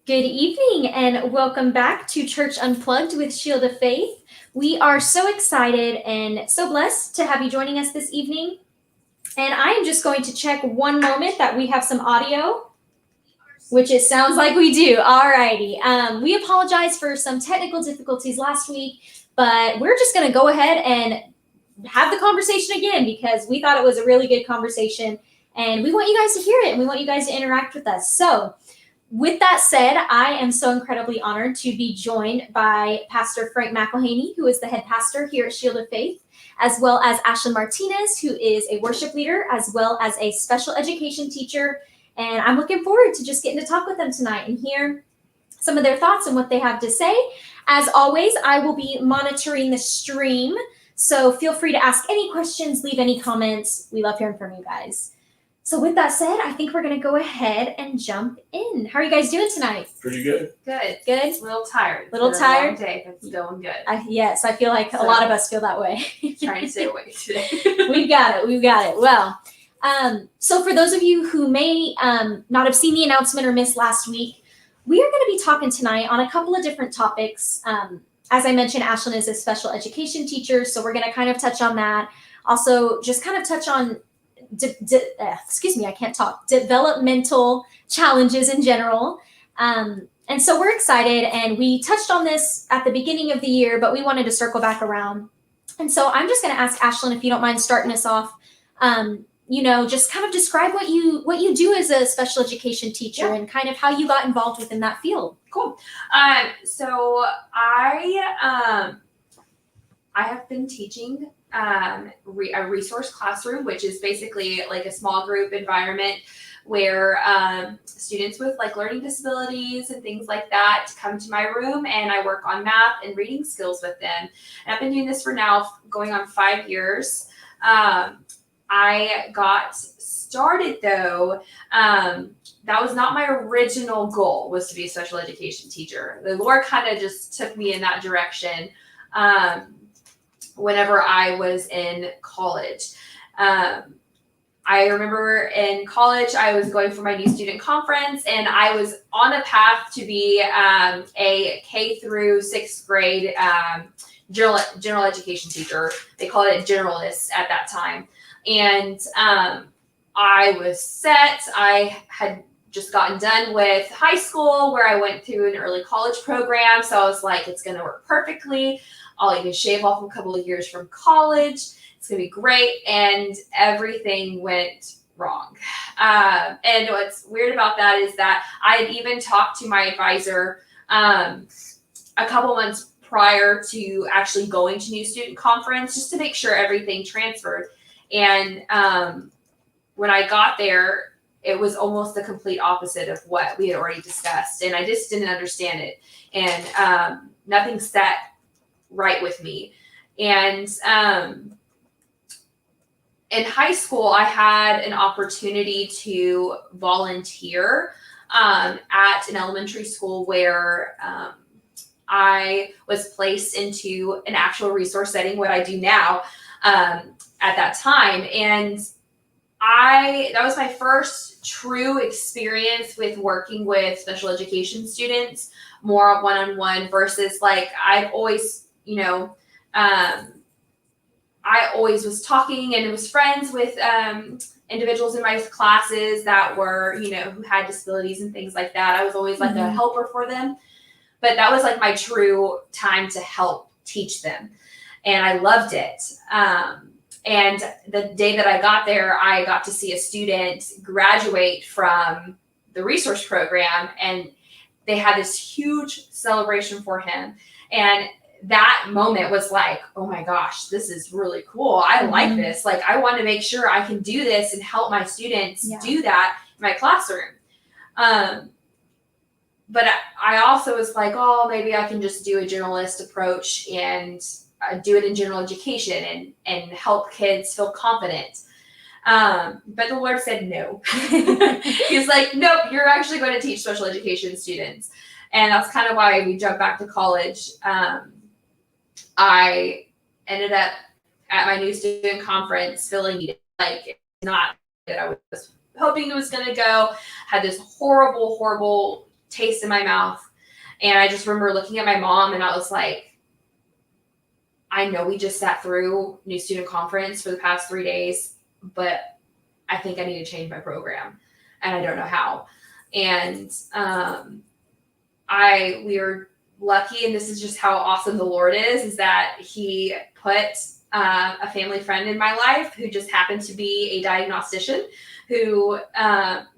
Good evening and welcome back to Church Unplugged with Shield of Faith. We are so excited and so blessed to have you joining us this evening. And I am just going to check one moment that we have some audio, which it sounds like we do. Alrighty. We apologize for some technical difficulties last week, but we're just going to go ahead and have the conversation again because we thought it was a really good conversation and we want you guys to hear it and we want you guys to interact with us. So, with that said, I am so incredibly honored to be joined by Pastor Frank McElhaney, who is the head pastor here at Shield of Faith, as well as Ashlyn Martinez, who is a worship leader, as well as a special education teacher. And I'm looking forward to just getting to talk with them tonight and hear some of their thoughts and what they have to say. As always, I will be monitoring the stream, so feel free to ask any questions, leave any comments. We love hearing from you guys. So with that said, I think we're going to go ahead and jump in. How are you guys doing tonight? Pretty good. Good. A little tired. Little It's tired? been a long day, but it's going good. Yes, I feel like a lot of us feel that way. Trying to stay awake today. We've got it. Well, so for those of you who may not have seen the announcement or missed last week, we are going to be talking tonight on a couple of different topics. As I mentioned, Ashlyn is a special education teacher, so we're going to kind of touch on that. Also, just kind of touch on developmental challenges in general. And so we're excited, and we touched on this at the beginning of the year, but we wanted to circle back around. And so I'm just going to ask Ashlyn, if you don't mind starting us off, just kind of describe what you do as a special education teacher and kind of how you got involved within that field. Cool. So I have been teaching a resource classroom, which is basically like a small group environment where students with like learning disabilities and things like that come to my room, and I work on math and reading skills with them. And I've been doing this for now going on 5 years. I got started though, that was not my original goal, was to be a special education teacher. The Lord kind of just took me in that direction whenever I was in college. I remember in college, I was going for my new student conference, and I was on a path to be a K through 6th grade general education teacher. They called it generalist at that time. And I was set. I had just gotten done with high school, where I went through an early college program. So I was like, it's going to work perfectly. I'll even shave off a couple of years from college. It's going to be great. And everything went wrong. And what's weird about that is that I had even talked to my advisor a couple months prior to actually going to new student conference, just to make sure everything transferred. And when I got there, it was almost the complete opposite of what we had already discussed. And I just didn't understand it. And nothing sat right with me. And in high school, I had an opportunity to volunteer at an elementary school where I was placed into an actual resource setting, what I do now, at that time. And that was my first true experience with working with special education students, more one-on-one versus like I've always, I always was talking and was friends with individuals in my classes that were, who had disabilities and things like that. I was always like a helper for them, but that was like my true time to help teach them. And I loved it. And the day that I got there, I got to see a student graduate from the resource program, and they had this huge celebration for him. And that moment was like, oh my gosh, this is really cool. I like this. Like, I want to make sure I can do this and help my students do that in my classroom. But I also was like, oh, maybe I can just do a generalist approach and do it in general education and help kids feel confident. But the Lord said no. He's like, nope, you're actually going to teach special education students. And that's kind of why we jumped back to college. I ended up at my new student conference feeling like it's not that I was hoping it was going to go. Had this horrible taste in my mouth. And I just remember looking at my mom and I was like, I know we just sat through New Student Conference for the past 3 days, but I think I need to change my program and I don't know how. And we were lucky, and this is just how awesome the Lord is that he put a family friend in my life who just happened to be a diagnostician who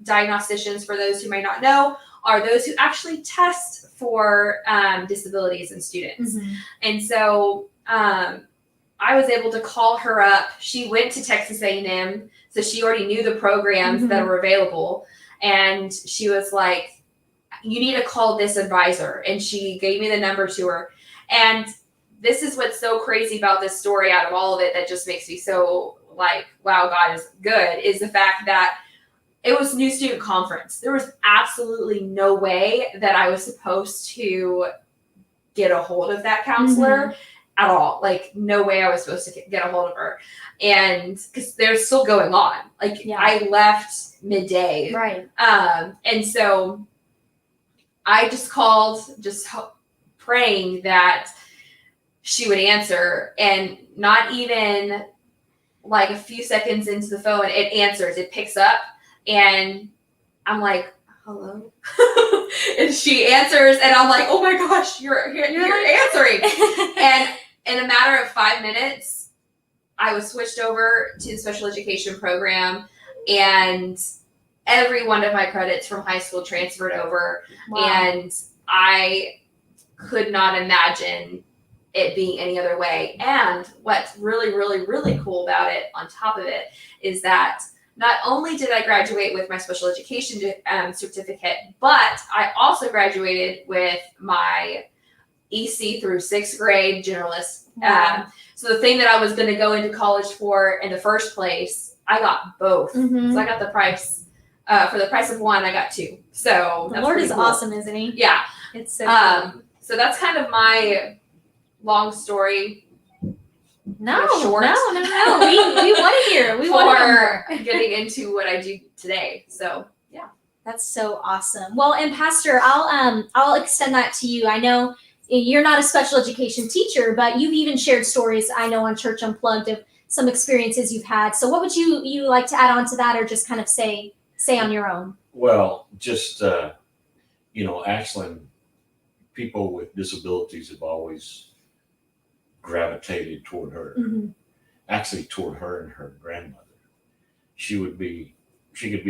diagnosticians, for those who may not know, are those who actually test for disabilities in students. Mm-hmm. And so I was able to call her up. She went to Texas A&M, so she already knew the programs that were available. And she was like, you need to call this advisor. And she gave me the number to her. And this is what's so crazy about this story out of all of it that just makes me so like, wow, God is good, is the fact that it was New Student Conference. There was absolutely no way that I was supposed to get a hold of that counselor at all. Like, no way I was supposed to get a hold of her. And because they're still going on. Like, I left midday. Right. And so I just called, praying that she would answer, and not even like a few seconds into the phone, it answers, it picks up, and I'm like, hello? And she answers, and I'm like, oh my gosh, you're answering. And in a matter of 5 minutes, I was switched over to the special education program, and every one of my credits from high school transferred over. Wow. And I could not imagine it being any other way. And what's really, really, really cool about it, on top of it, is that not only did I graduate with my special education certificate, but I also graduated with my EC through 6th grade generalist. Wow. So the thing that I was going to go into college for in the first place, I got both. So I got the price. For the price of one, I got two. So the Lord is cool. Awesome, isn't he? Yeah. It's so cool. So that's kind of my long story. No. We want to hear. We want to hear more. Getting into what I do today. So yeah. That's so awesome. Well, and Pastor, I'll extend that to you. I know you're not a special education teacher, but you've even shared stories, I know, on Church Unplugged of some experiences you've had. So what would you like to add on to that, or just kind of say on your own? Well, just, actually, people with disabilities have always gravitated toward her, actually toward her and her grandmother. She could be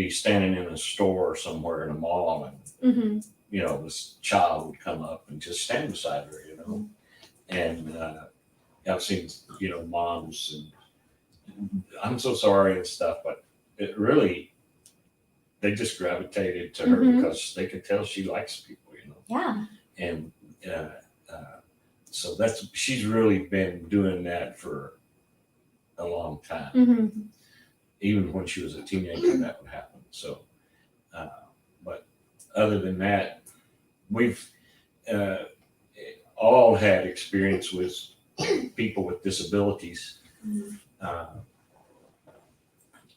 standing in a store somewhere in a mall, and, this child would come up and just stand beside her, and I've seen, moms, and I'm so sorry and stuff, but it really, they just gravitated to her because they could tell she likes people, Yeah. And so she's really been doing that for a long time. Even when she was a teenager, that would happen. So, but other than that, we've all had experience with people with disabilities.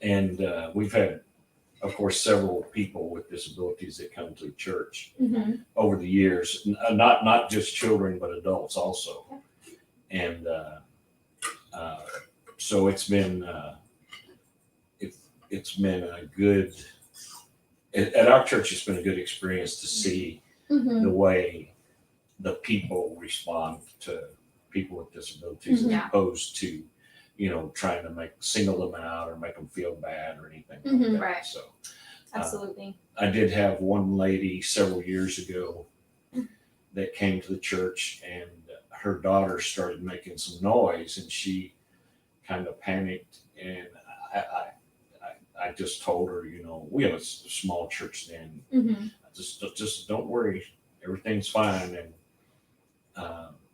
And we've had, of course, several people with disabilities that come to church over the years, not just children, but adults also. And so it's been a good, at our church, it's been a good experience to see the way the people respond to people with disabilities, as opposed to, trying to single them out or make them feel bad or anything like that. Right. So Absolutely. I did have one lady several years ago that came to the church, and her daughter started making some noise, and she kind of panicked, and I just told her, we have a small church then. Just don't worry, everything's fine. And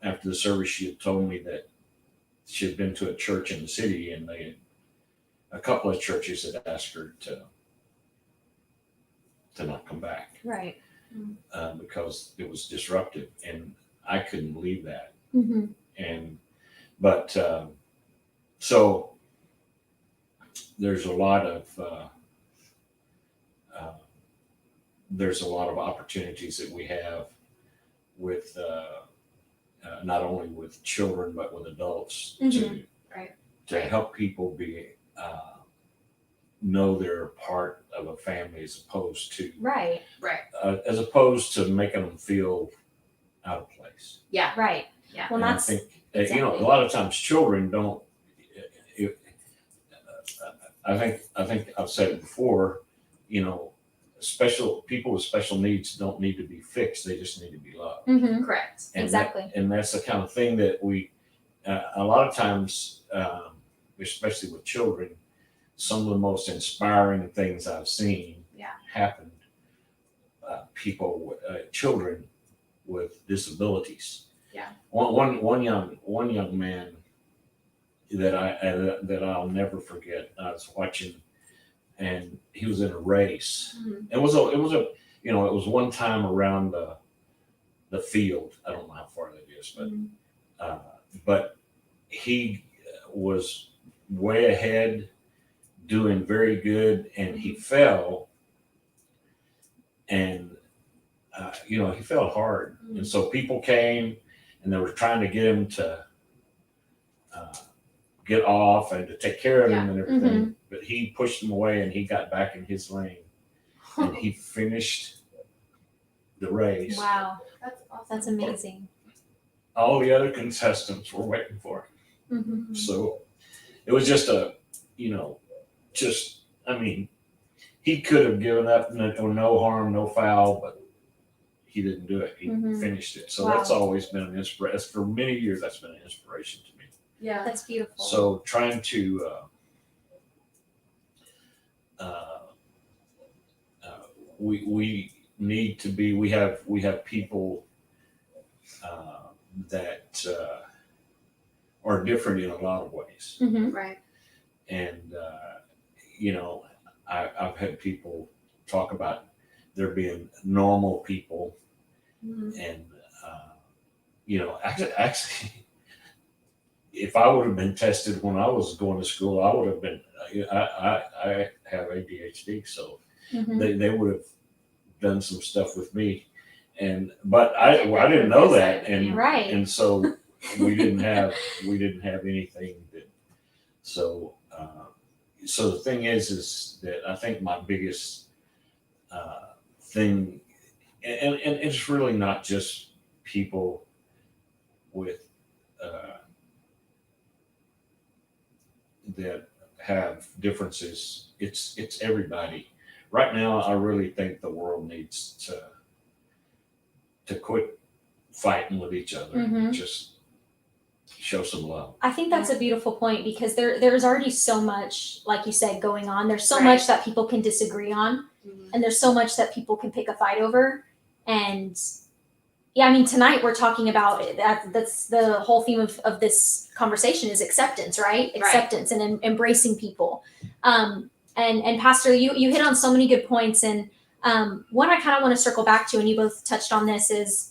after the service, she had told me that she had been to a church in the city, and a couple of churches had asked her to not come back. Right. Because it was disruptive, and I couldn't believe that. But so there's a lot of there's a lot of opportunities that we have with not only with children but with adults Mhm. Right. to help people be know they're a part of a family as opposed to Right. making them feel out of place. Yeah. Right. Yeah. Well, And I that's think exactly. a lot of times children don't. It, I think I've said it before. Special people with special needs don't need to be fixed; they just need to be loved. Mhm. Correct. And Exactly. and that's the kind of thing that we a lot of times, especially with children, some of the most inspiring things I've seen Yeah. happened. Children with disabilities. Yeah. One young man that I'll never forget. I was watching, and he was in a race. Mhm. It was one time around the field. I don't know how far that is, but he was way ahead, doing very good, and he fell, and he fell hard, and so people came and they were trying to get him to get off and to take care of him and everything, but he pushed him away and he got back in his lane and he finished the race. Wow. That's awesome. That's amazing. All the other contestants were waiting for him. Mhm. So it was just he could have given up, no harm, no foul, but he didn't do it. He finished it. So Wow. that's always been an inspiration. For many years, that's been an inspiration to me. Yeah. That's beautiful. So trying to we need to be. We have people that are different in a lot of ways, Mhm. Right. and I've had people talk about there being normal people, Mhm. and actually, if I would have been tested when I was going to school, I would have been. I have ADHD, so Mhm. they would have done some stuff with me, but I didn't know that, and Right. and so we didn't have anything that. So so the thing is that I think my biggest thing, and it's really not just people with that have differences. It's everybody. Right now, I really think the world needs to quit fighting with each other and Mhm. just show some love. I think that's a beautiful point because there's already so much, like you said, going on. There's so Right. much that people can disagree on, Mhm. and there's so much that people can pick a fight over. And yeah, I mean, tonight we're talking about that's the whole theme of this conversation is acceptance, right? Acceptance and embracing people. And Pastor, you hit on so many good points, and one I kind of want to circle back to, and you both touched on this, is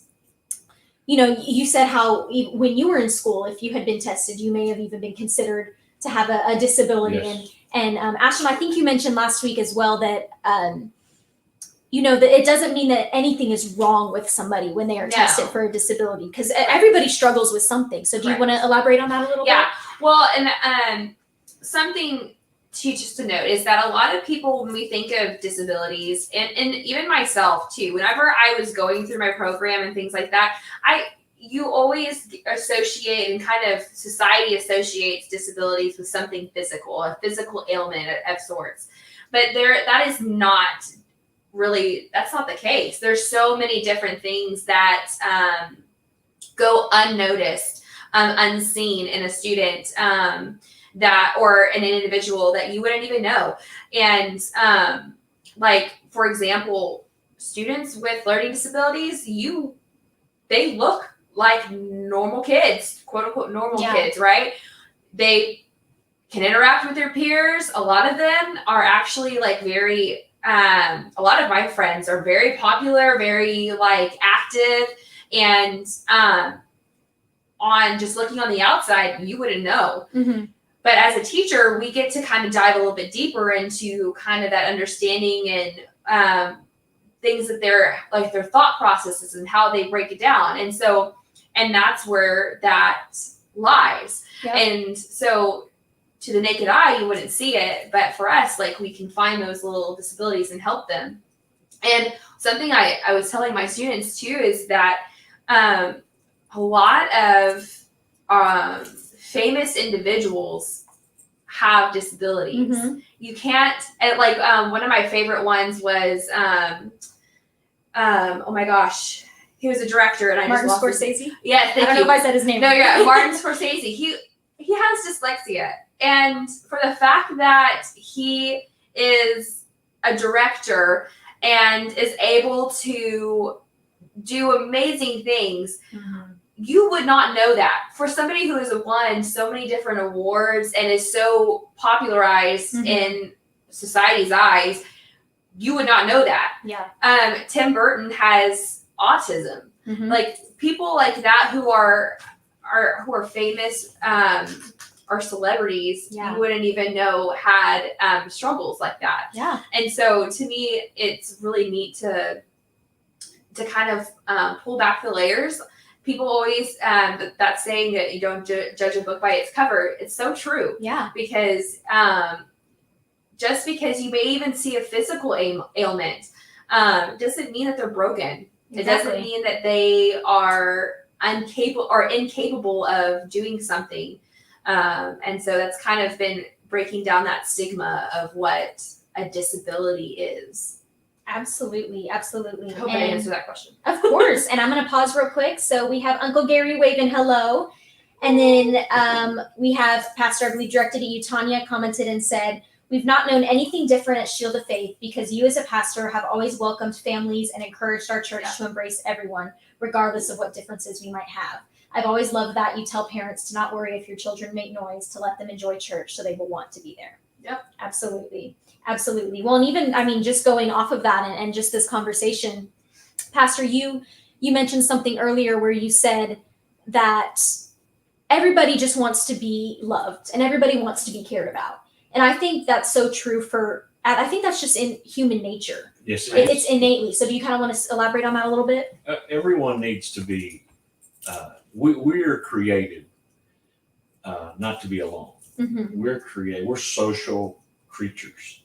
you said how when you were in school, if you had been tested, you may have even been considered to have a disability. Yes. And Ashton, I think you mentioned last week as well that that it doesn't mean that anything is wrong with somebody when they are No. tested for a disability, because everybody struggles with something. So do you Right. want to elaborate on that a little Yeah. Well, and something just to note is that a lot of people, when we think of disabilities, and even myself too, whenever I was going through my program and things like that, you always associate, and kind of society associates disabilities with something physical, a physical ailment of sorts. But that is not really, that's not the case. There's so many different things that go unnoticed, unseen in a student, or an individual that you wouldn't even know. And like, for example, students with learning disabilities, they look like normal kids, quote unquote normal Yeah. kids, right? They can interact with their peers. A lot of them are actually like very, a lot of my friends are very popular, very like active, and on just looking on the outside, you wouldn't know. Mm-hmm. But as a teacher, we get to kind of dive a little bit deeper into kind of that understanding and things that their thought processes and how they break it down. And that's where that lies. Yep. And so to the naked eye, you wouldn't see it, but for us, like, we can find those little disabilities and help them. And something I was telling my students too is that a lot of famous individuals have disabilities. Mhm. You can't, like, one of my favorite ones was, oh my gosh, he was a director, and I Martin just lost his- Scorsese. Yeah, I thank don't know you. if I said his name. No, yeah, Martin Scorsese. He has dyslexia, and for the fact that he is a director and is able to do amazing things, Mhm. you would not know that. For somebody who has won so many different awards and is so popularized Mhm. in society's eyes, you would not know that. Yeah. Tim Burton has autism. Mhm. Like, people like that who are famous, or celebrities, Yeah. you wouldn't even know had struggles like that. Yeah. And so to me, it's really neat to kind of pull back the layers. People always, that saying that you don't judge a book by its cover, it's so true. Yeah. Because just because you may even see a physical ailment doesn't mean that they're broken. It doesn't mean that they are incapable of doing something. And so that's kind of been breaking down that stigma of what a disability is. Absolutely. Absolutely. I hope I And- answered that question. Of course. And I'm going to pause real quick. So we have Uncle Gary waving hello. And then we have Pastor, I believe, directed at you, Tanya, commented and said, "We've not known anything different at Shield of Faith because you as a pastor have always welcomed families and encouraged our church to embrace everyone, regardless of what differences we might have. I've always loved that you tell parents to not worry if your children make noise, to let them enjoy church so they will want to be there." Yep. Absolutely. Absolutely. Well, and even, I mean, just going off of that and just this conversation, Pastor, you mentioned something earlier where you said that everybody just wants to be loved and everybody wants to be cared about. And I think that's so true I think that's just in human nature. Yes, It's innately. So do you kind of want to elaborate on that a little bit? everyone needs to be. We are created not to be alone. Mm-hmm. We're social creatures,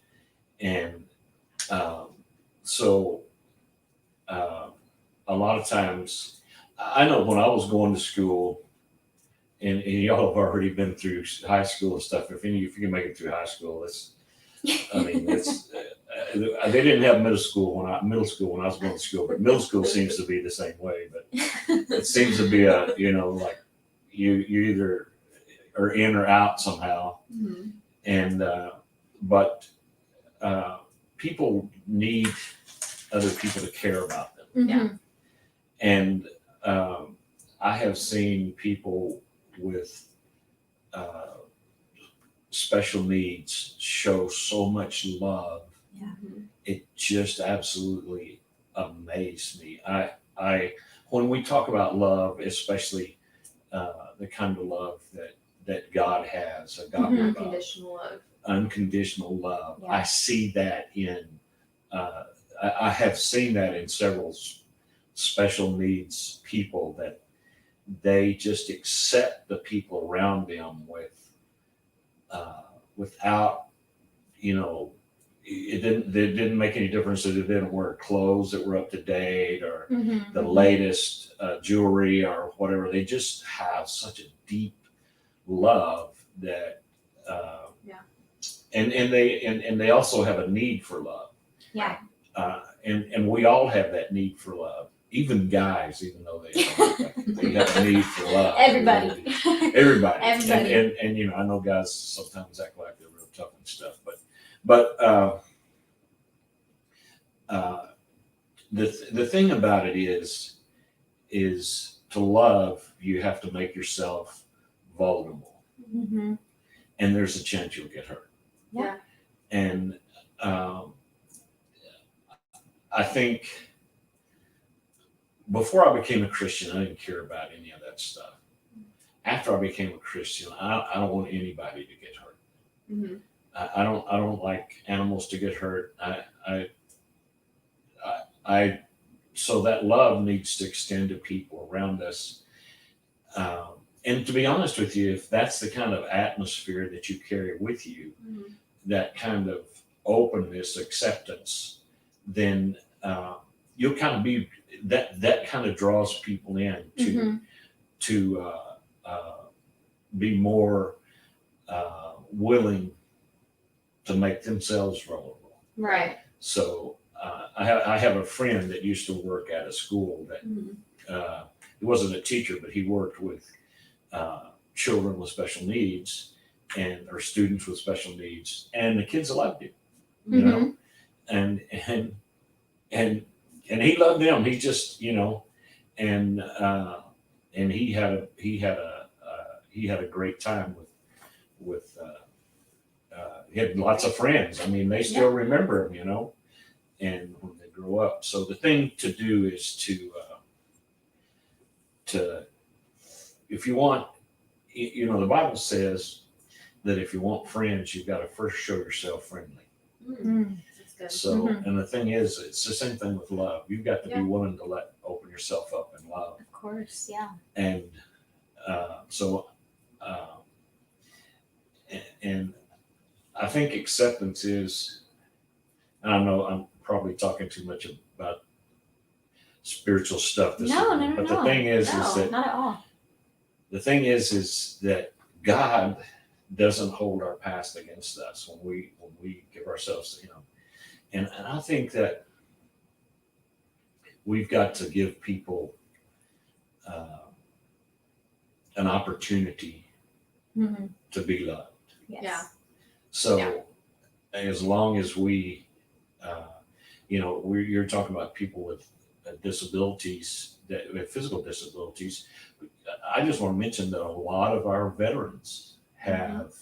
and so a lot of times, I know when I was going to school, and y'all have already been through high school and stuff. If you can make it through high school, it's they didn't have middle school when I was going to school, but middle school seems to be the same way. But it seems to be like you either are in or out somehow. Mm-hmm. And but people need other people to care about them. Mm-hmm. And I have seen people with special needs show so much love. It just absolutely amazed me. I when we talk about love, especially the kind of love that God has, a God Mhm. Unconditional love. Yeah. I see that in I have seen that in several special needs people, that they just accept the people around them without, it didn't make any difference that they didn't wear clothes that were up to date or Mm-hmm. the latest jewelry or whatever. They just have such a deep love that and they also have a need for love. Yeah. And we all have that need for love. Even guys, even though they have a need for love. Everybody. Everybody. Everybody. And I know guys sometimes act like they're real tough and stuff, but the thing about it is to love, you have to make yourself vulnerable, Mm-hmm. and there's a chance you'll get hurt. Yeah. And I think before I became a Christian, I didn't care about any of that stuff. After I became a Christian, I don't want anybody to get hurt. Mm-hmm. I don't like animals to get hurt. so that love needs to extend to people around us. And to be honest with you, if that's the kind of atmosphere that you carry with you, that kind of openness, acceptance, then you'll kind of be that kind of draws people in to be more willing to make themselves vulnerable. Right. So I have a friend that used to work at a school that he wasn't a teacher, but he worked with children with special needs or students with special needs, and the kids loved him, you know, and he loved them. He just, and he had a great time with he had lots of friends. I mean, they still remember him, and when they grow up. So the thing to do is to if you want, the Bible says that if you want friends, you've got to first show yourself friendly. That's good. So, and the thing is, it's the same thing with love. You've got to be willing to open yourself up in love. Of course, yeah. And and I think acceptance is, and I know I'm probably talking too much about spiritual stuff this evening, but the thing is that not at all. the thing is that God doesn't hold our past against us when we give ourselves to Him, and I think that we've got to give people an opportunity to be loved. Yes. Yeah. So as long as we, you're talking about people with disabilities, with physical disabilities. I just want to mention that a lot of our veterans have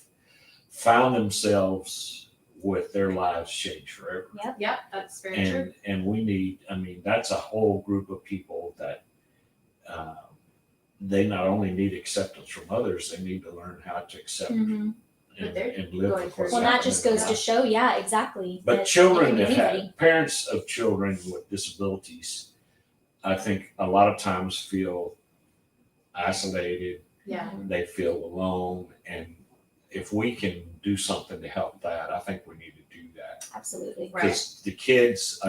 found themselves with their lives changed forever. Yep, that's very true. And we need, that's a whole group of people that they not only need acceptance from others, they need to learn how to accept and live with what's Well, that just happening goes in to life. show, exactly. But that children it that can be anybody. have parents of children with disabilities, I think a lot of times feel isolated. Yeah. They feel alone, and if we can do something to help that, I think we need to do that. Absolutely. Right. Because the kids,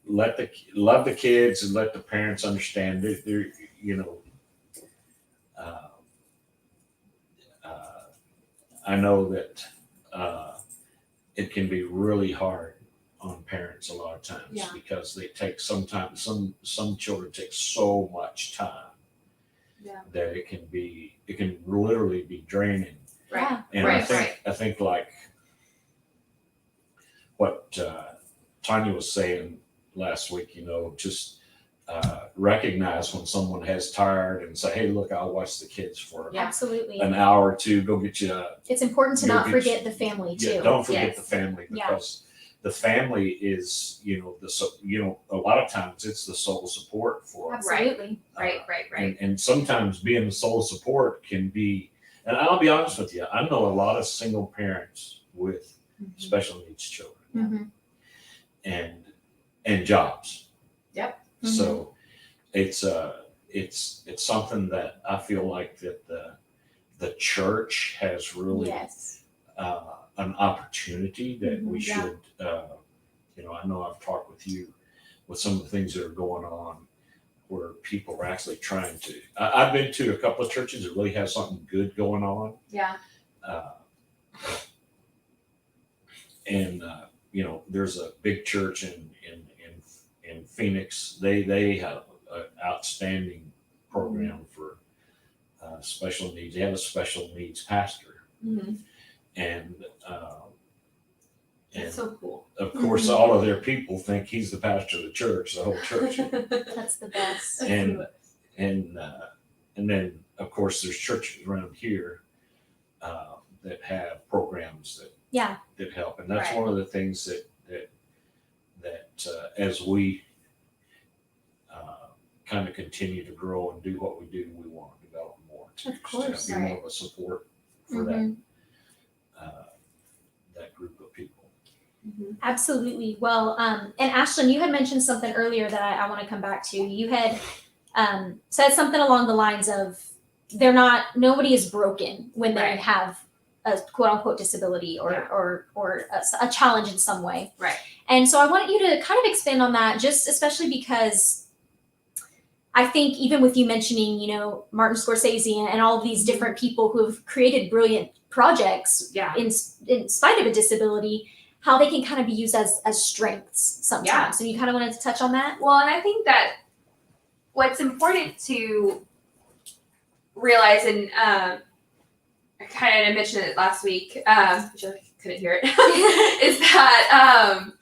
love the kids and let the parents understand that they're I know that it can be really hard on parents a lot of times because they take some children take so much time that it can literally be draining. Right. And I think like what Tanya was saying last week, just recognize when someone has tired and say, hey, look, I'll watch the kids for Absolutely. an hour or two. Go get you. It's important to Go not get forget the family too. Yeah, don't forget Yes. the family, Yeah. because the family is, a lot of times it's the sole support for. Absolutely. Right. And sometimes being the sole support can be, and I'll be honest with you, I know a lot of single parents with special needs children and jobs. Yep. So it's something that I feel like that the church has really Yes. an opportunity that we Yeah. should, I know I've talked with you with some of the things that are going on where people are actually trying to, I've been to a couple of churches that really have something good going on. Yeah. There's a big church in Phoenix. They have an outstanding program for special needs. They have a special needs pastor, and That's so cool. of course, all of their people think he's the pastor of the church, the whole church. That's the best. and then of course there's churches around here that have programs that help, and that's Right. one of the things that as we kind of continue to grow and do what we do, we want to develop more too. Of course. Just to be more of a support for that group of people. Absolutely. Well, and Ashlyn, you had mentioned something earlier that I want to come back to. You had said something along the lines of nobody is broken when they Right. have a quote unquote disability or Yeah. or a challenge in some way. Right. And so I want you to kind of expand on that, just especially because I think even with you mentioning, Martin Scorsese and all of these different people who have created brilliant projects Yeah. in spite of a disability, how they can kind of be used as strengths sometimes. Yeah. So you kind of wanted to touch on that? Well, and I think that what's important to realize, and I kind of mentioned it last week, which I couldn't hear it, is that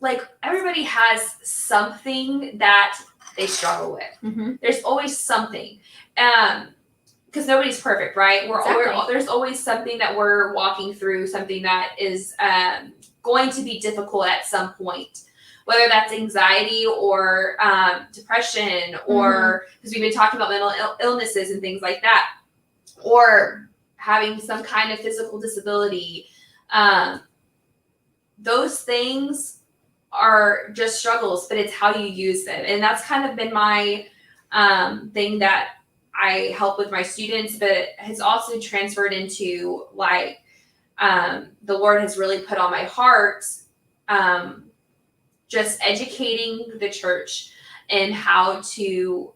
like everybody has something that they struggle with. Mm-hmm. There's always something. Because nobody's perfect, right? There's always something that we're walking through, something that is going to be difficult at some point, whether that's anxiety or depression, or because we've been talking about mental illnesses and things like that, or having some kind of physical disability. Those things are just struggles, but it's how you use them. And that's kind of been my thing that I help with my students, but it has also transferred into like the Lord has really put on my heart just educating the church in how to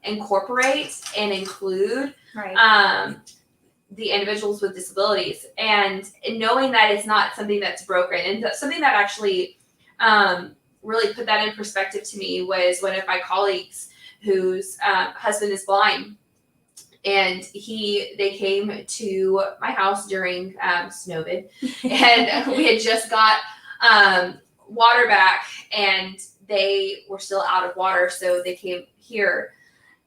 incorporate and include the individuals with disabilities, and knowing that it's not something that's broken. And something that actually really put that in perspective to me was one of my colleagues whose husband is blind, and they came to my house during Snowvid, and we had just got water back, and they were still out of water, so they came here,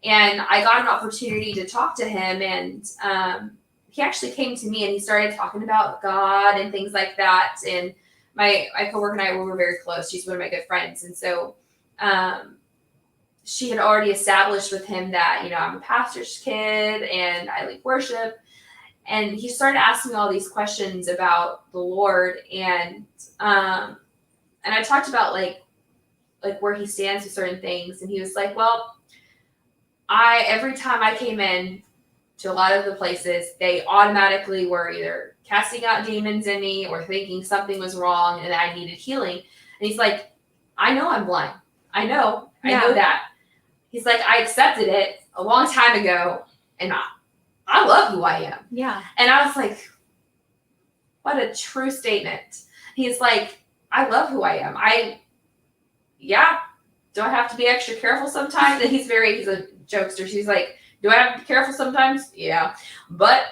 and I got an opportunity to talk to him, and he actually came to me and he started talking about God and things like that. And my coworker and I were very close. She's one of my good friends, and so she had already established with him that, I'm a pastor's kid and I like worship. And he started asking me all these questions about the Lord, and I talked about like where he stands with certain things, and he was like, well, every time I came in to a lot of the places, they automatically were either casting out demons in me or thinking something was wrong and that I needed healing. And he's like, I know I'm blind. I know that. He's like, I accepted it a long time ago, and I love who I am. Yeah. And I was like, what a true statement. He's like, I love who I am. Do I have to be extra careful sometimes? And he's a jokester. She's like, do I have to be careful sometimes? Yeah. But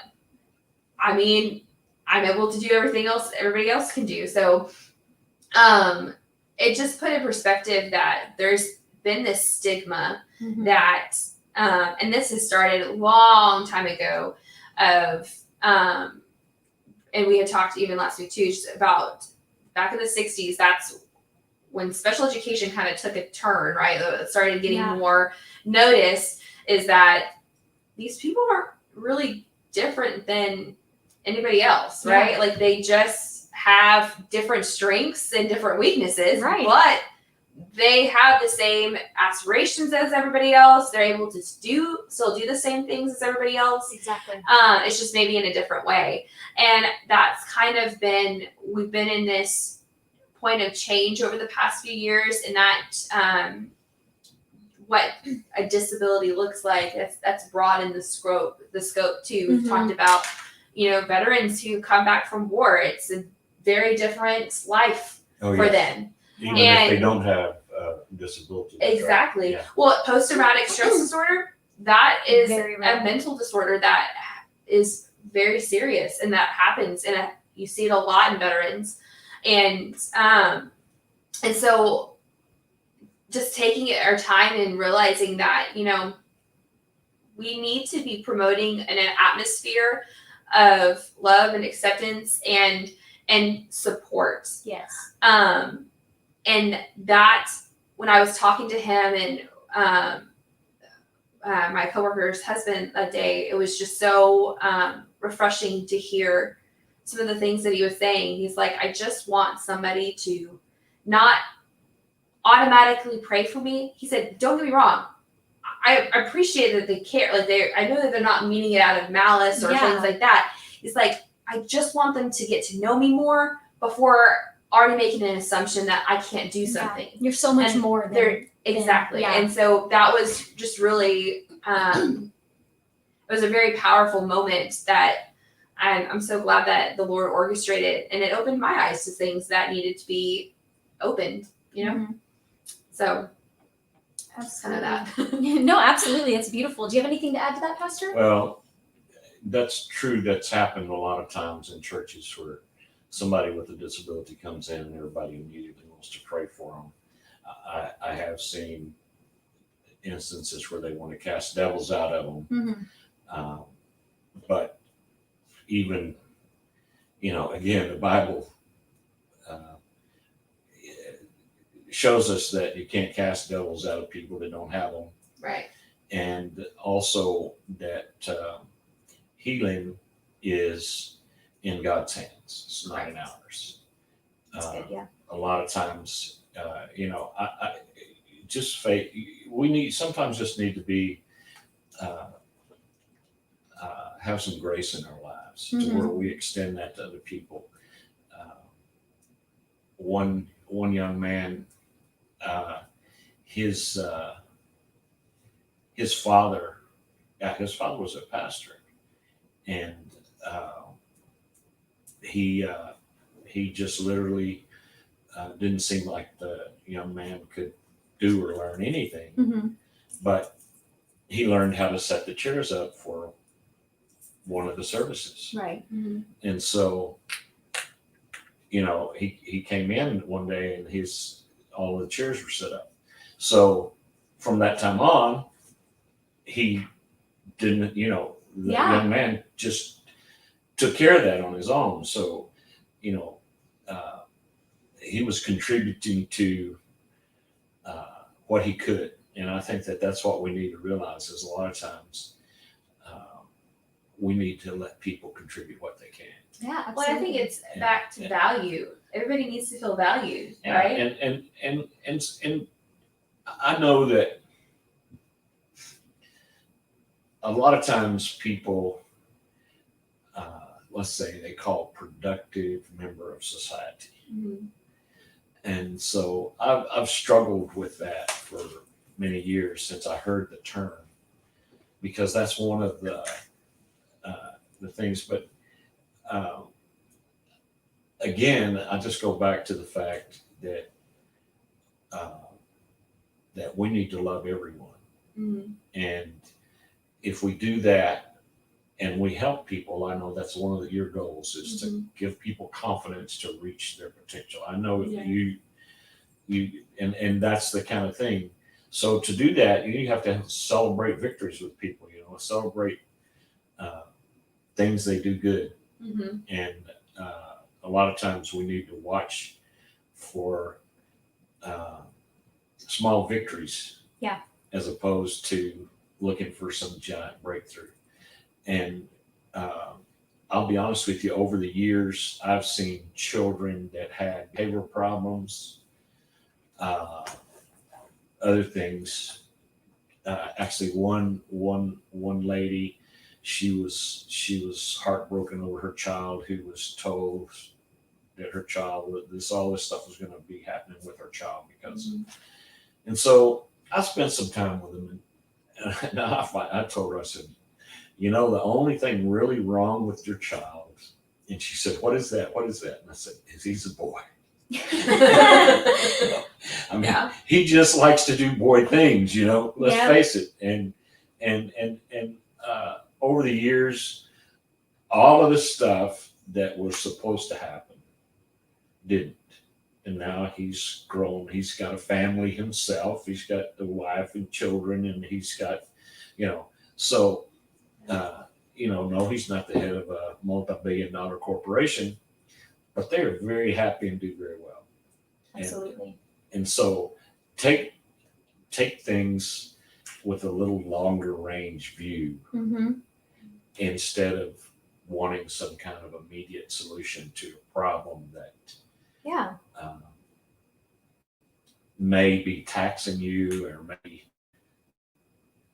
I mean, I'm able to do everything else everybody else can do. So it just put in perspective that there's been this stigma that, and this has started a long time ago of, and we had talked even last week too, just about back in the 60s, that's when special education kind of took a turn, right? It started getting more notice, is that these people aren't really different than anybody else, right? Like they just have different strengths and different weaknesses, right? But they have the same aspirations as everybody else. They're able to still do the same things as everybody else. Exactly. It's just maybe in a different way. And that's kind of we've been in this point of change over the past few years, and that what a disability looks like, that's broad in the scope too. We've talked about, veterans who come back from war. It's a very different life for them. Even if they don't have disability. Exactly. Right? Yeah. Well, post-traumatic stress disorder, that is Very a real. mental disorder that is very serious, and that happens, and you see it a lot in veterans. And so just taking our time and realizing that, we need to be promoting an atmosphere of love and acceptance and support. Yes. And that, when I was talking to him and my coworker's husband that day, it was just so refreshing to hear some of the things that he was saying. He's like, I just want somebody to not automatically pray for me. He said, don't get me wrong. I appreciate that they care. Like I know that they're not meaning it out of malice or things like that. It's like, I just want them to get to know me more before already making an assumption that I can't do something. Yeah. You're so much And more than They're exactly. yeah. And so that was just really, it was a very powerful moment that I'm so glad that the Lord orchestrated, and it opened my eyes to things that needed to be opened, you know? Mhm. So Absolutely. kind of that. No, absolutely. That's beautiful. Do you have anything to add to that, Pastor? Well, that's true. That's happened a lot of times in churches where somebody with a disability comes in and everybody immediately wants to pray for them. I have seen instances where they want to cast devils out of them. Mm-hmm. But even, again, the Bible shows us that you can't cast devils out of people that don't have them. Right. And also that healing is in God's hands. It's not in ours. That's good, yeah. A lot of times, I just faith. Sometimes just need to be have some grace in our lives to where we extend that to other people. One young man, his father was a pastor, and he just literally didn't seem like the young man could do or learn anything, but he learned how to set the chairs up for one of the services. Right. And so, he came in one day and all the chairs were set up. So from that time on, he didn't, the young man just took care of that on his own. So, he was contributing to what he could. And I think that that's what we need to realize is a lot of times we need to let people contribute what they can. Yeah, absolutely. Well, I think it's back to value. Everybody needs to feel valued, right? And I know that a lot of times people, let's say they call productive member of society. And so I've struggled with that for many years since I heard the term, because that's one of the things. But again, I just go back to the fact that that we need to love everyone, and if we do that and we help people, I know that's one of your goals is to give people confidence to reach their potential. I know you and that's the kind of thing. So to do that, you have to celebrate victories with people. Celebrate things they do good, and a lot of times we need to watch for small victories, as opposed to looking for some giant breakthrough. And I'll be honest with you, over the years, I've seen children that had behavior problems, other things. Actually, one lady, she was heartbroken over her child, who was told that all this stuff was going to be happening with her child because. And so I spent some time with them, and I told her, I said, the only thing really wrong with your child, and she said, what is that? What is that? And I said, he's a boy. He just likes to do boy things, let's face it. And over the years, all of the stuff that was supposed to happen didn't. And now he's grown. He's got a family himself. He's got a wife and children, and he's got, so, no, he's not the head of a multi-billion-dollar corporation, but they're very happy and do very well. Absolutely. And so take things with a little longer range view instead of wanting some kind of immediate solution to a problem that Yeah. may be taxing you or may be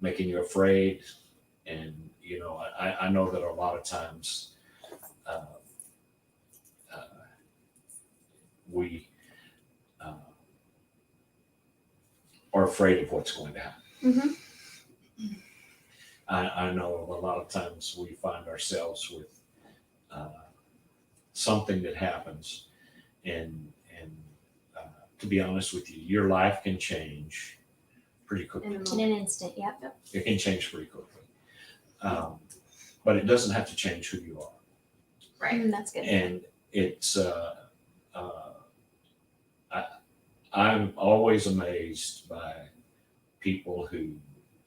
making you afraid. And, I know that a lot of times we are afraid of what's going to happen. Mm-hmm. I know a lot of times we find ourselves with something that happens, and to be honest with you, your life can change pretty quickly. In an instant. Yep. It can change pretty quickly, but it doesn't have to change who you are. Right. That's good. And it's I'm always amazed by people who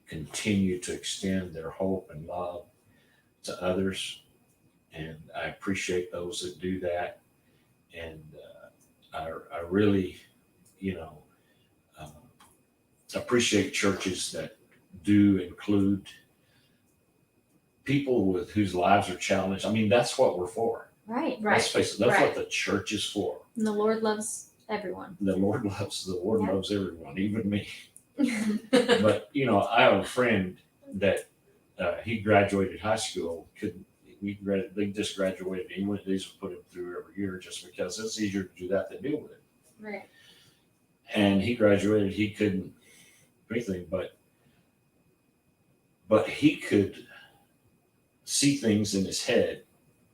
continue to extend their hope and love to others, and I appreciate those that do that. And I really, appreciate churches that do include people with whose lives are challenged. I mean, that's what we're for. Right. Let's face it, that's Right. what the church is for. And the Lord loves everyone. The Lord Yeah. loves everyone, even me. But I have a friend that he graduated high school. They just graduated. He went. They just put him through every year just because it's easier to do that than deal with it. Right. And he graduated. He couldn't do anything, but he could see things in his head,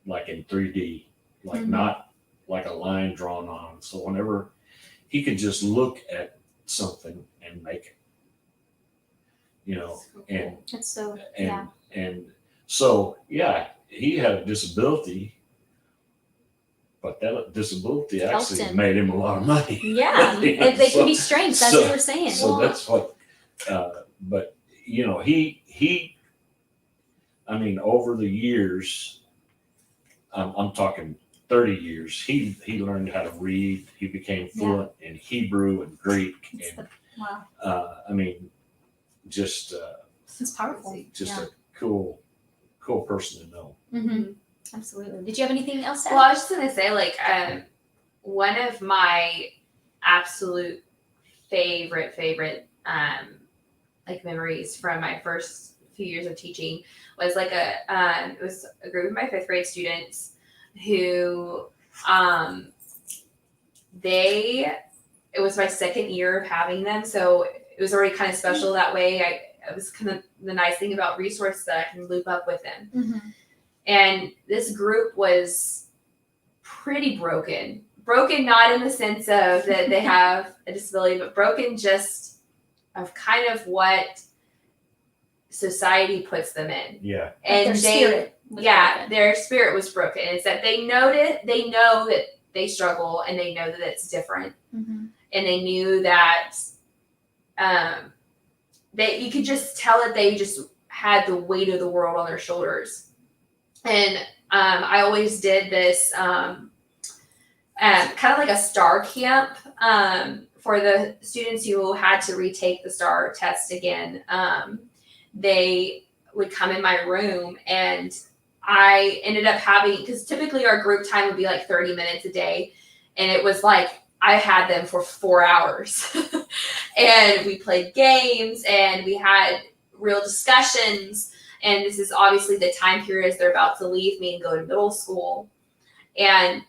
like in 3D, like Mhm. not like a line drawn on. So whenever he could just look at something and make it, So and That's so. and Yeah. and so he had a disability, but that disability Helped actually him. made him a lot of money. Yeah. Yeah, They can be so- strengths, as so- we were saying. So that's what. But he. I mean, over the years, I'm talking 30 years. He learned how to read. He became fluent in Hebrew and Greek, It's and wow. I mean, just It's powerful. just Yeah. a cool person to know. Mm-hmm. Absolutely. Did you have anything else to add? Well, I was just gonna say, like, one of my absolute favorite, like memories from my first few years of teaching was like it was a group of my 5th grade students who, it was my 2nd year of having them, so it was already kind of special that way. It was kind of the nice thing about resource that I can loop up with them. Mm-hmm. And this group was pretty broken. Broken not in the sense of that they have a disability, but broken just of kind of what society puts them in. Yeah. And their spirit was broken. their spirit was broken. It's that they know that they struggle and they know that it's different. Mm-hmm. And they knew that that you could just tell that they just had the weight of the world on their shoulders. And I always did this kind of like a STAR camp for the students who had to retake the STAR test again. They would come in my room, and I ended up having, because typically our group time would be like 30 minutes a day, and it was like I had them for 4 hours. And we played games and we had real discussions. And this is obviously the time period as they're about to leave me and go to middle school. And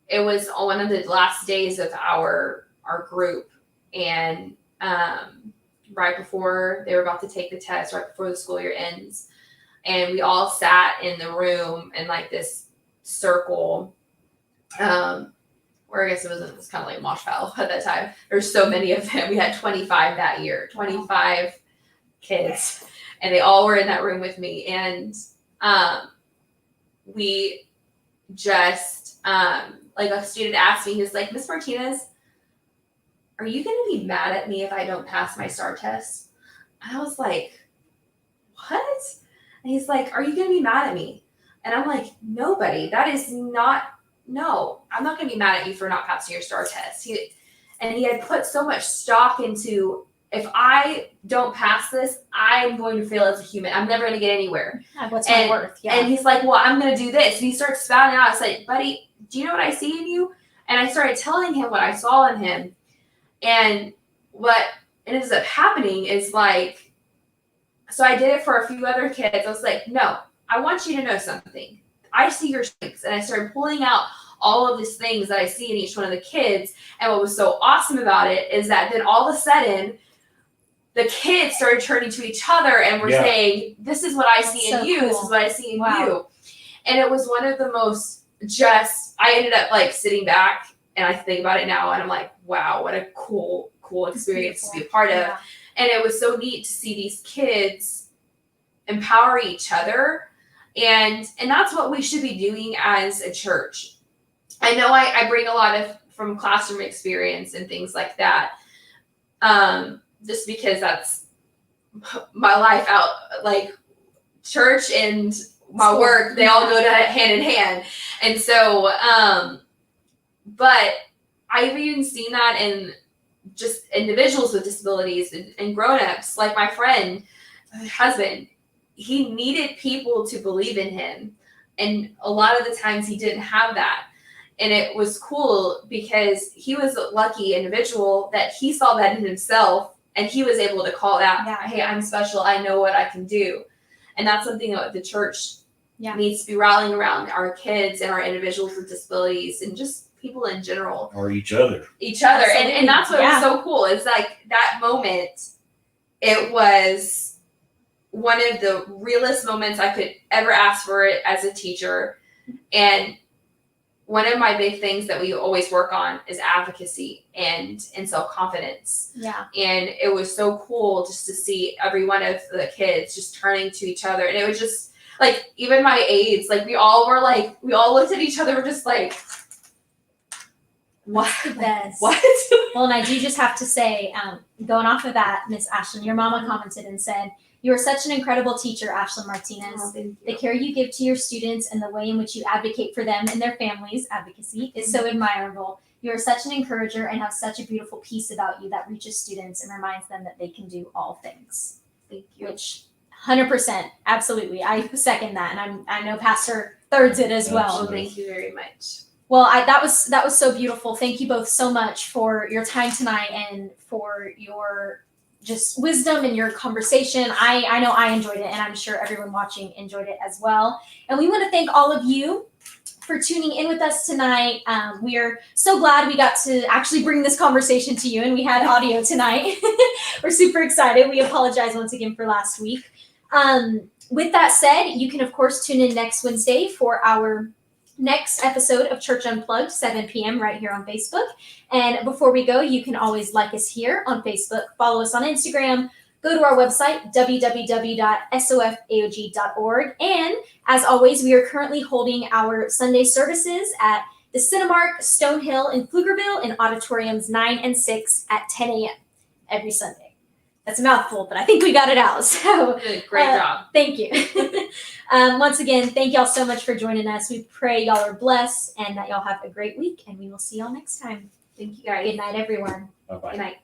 it was on one of the last days of our group. And right before they were about to take the test, right before the school year ends. And we all sat in the room in like this circle. Or I guess it was kind of like mosh pile at that time. There's so many of them. We had 25 that year, 25 kids, and they all were in that room with me. And we just, like a student asked me, he was like, Miss Martinez, are you going to be mad at me if I don't pass my STAR test? And I was like, what? And he's like, are you going to be mad at me? And I'm like, nobody. That is not. No, I'm not going to be mad at you for not passing your STAR test. He had put so much stock into if I don't pass this, I'm going to fail as a human. I'm never going to get anywhere. What's my worth? Yeah. And he's like, well, I'm going to do this. And he starts spouting out. It's like, buddy, do you know what I see in you? And I started telling him what I saw in him. And what ends up happening is like, so I did it for a few other kids. I was like, no, I want you to know something. I see your strengths. And I started pulling out all of these things that I see in each one of the kids. And what was so awesome about it is that then all of a sudden, the kids started turning to each other and were saying, this is what I see in you. Cool. This is what I see in you. And it was one of the most I ended up like sitting back and I think about it now and I'm like, wow, what a cool experience to be a part of. And it was so neat to see these kids empower each other. And that's what we should be doing as a church. I know I bring a lot from classroom experience and things like that. Just because that's my life out, like church and my work, they all go hand in hand. And so, but I've even seen that in just individuals with disabilities and grown-ups, like my friend, husband, he needed people to believe in him. And a lot of the times he didn't have that. And it was cool because he was a lucky individual that he saw that in himself. And he was able to call out, hey, I'm special. I know what I can do. And that's something that the church needs to be rallying around our kids and our individuals with disabilities and just people in general. Or each other. And that's what was so cool. It's like that moment, it was one of the realest moments I could ever ask for it as a teacher. And one of my big things that we always work on is advocacy and self-confidence. Yeah. And it was so cool just to see every one of the kids just turning to each other. And it was just like, even my aides, like we all looked at each other, we're just like, what? That's the best. What? Well, and I do just have to say, going off of that, Miss Ashlyn, your mama commented and said, you are such an incredible teacher, Ashlyn Martinez. Oh, the care you give to your students and the way in which you advocate for them and their families, advocacy, is so admirable. You are such an encourager and have such a beautiful piece about you that reaches students and reminds them that they can do all things. Thank you. Which 100%, absolutely. I second that. And I know Pastor thirds it as well. Well, thank you very much. Well, that was so beautiful. Thank you both so much for your time tonight and for your just wisdom and your conversation. I know I enjoyed it, and I'm sure everyone watching enjoyed it as well. And we want to thank all of you for tuning in with us tonight. We are so glad we got to actually bring this conversation to you, and we had audio tonight. We're super excited. We apologize once again for last week. With that said, you can, of course, tune in next Wednesday for our next episode of Church Unplugged, 7 p.m. right here on Facebook. And before we go, you can always like us here on Facebook, follow us on Instagram, go to our website, www.sofaog.org. And as always, we are currently holding our Sunday services at the Cinemark Stonehill in Pflugerville in auditoriums 9 and 6 at 10 a.m. every Sunday. That's a mouthful, but I think we got it out. So great job. Thank you. Once again, thank y'all so much for joining us. We pray y'all are blessed and that y'all have a great week, and we will see y'all next time. Thank you, guys. Good night, everyone. Bye-bye. Good night.